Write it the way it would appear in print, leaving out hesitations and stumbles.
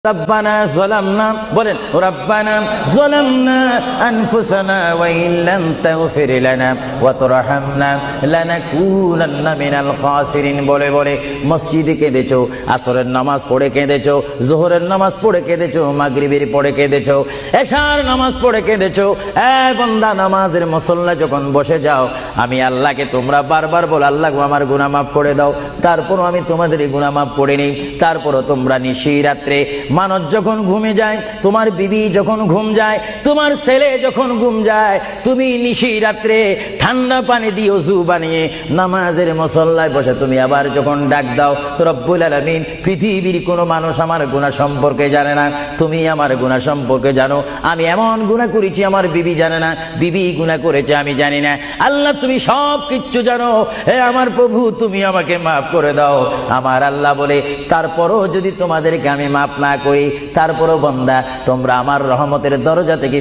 রব্বানা যালামনা বলেন রব্বানা যালামনা আনফুসানা ওয়া ইল্লাম তাগফির লানা ওয়া তারহামনা লানাকুনান্না মিনাল খাসিরিন বলে বলে মসজিদে কেঁদেছো, আসরের নামাজ পড়ে কেঁদেছো, যোহরের নামাজ পড়ে কেঁদেছো, মাগরিবের পড়ে কেঁদেছো, এশার নামাজ পড়ে কেঁদেছো। এ বান্দা, নামাজের মুসল্লা যখন বসে যাও, আমি আল্লাহকে তোমরা বারবার বলো, আল্লাহ গো আমার গুনাহ মাফ করে দাও। তারপরও আমি তোমাদের গুনাহ মাফ করে নেই। তারপরও তোমরা নিশি রাত্রে মানুষ যখন ঘুমে যায়, তোমার বিবি যখন ঘুম যায়, তোমার ছেলে যখন ঘুম যায়, তুমি নিশি রাত্রে ঠান্ডা পানি দিয়ে ওযু বানিয়ে নামাজের মুসল্লায় বসে তুমি আবার যখন ডাক দাও, রব্বুল আলামিন, পৃথিবীর কোনো মানুষ আমার গুনাহ সম্পর্কে জানে না, তুমি আমার গুনাহ সম্পর্কে জানো। আমি এমন গুনাহ করেছি আমার বিবি জানে না, বিবি গুনাহ করেছে আমি জানি না। আল্লাহ তুমি সব কিচ্ছু জানো, হে আমার প্রভু তুমি আমাকে মাফ করে দাও। আমার আল্লাহ বলে, তারপরও যদি তোমাদেরকে আমি মাফ না করি, তারপরও বান্দা তোমরা আমার রহমতের দরজা থেকে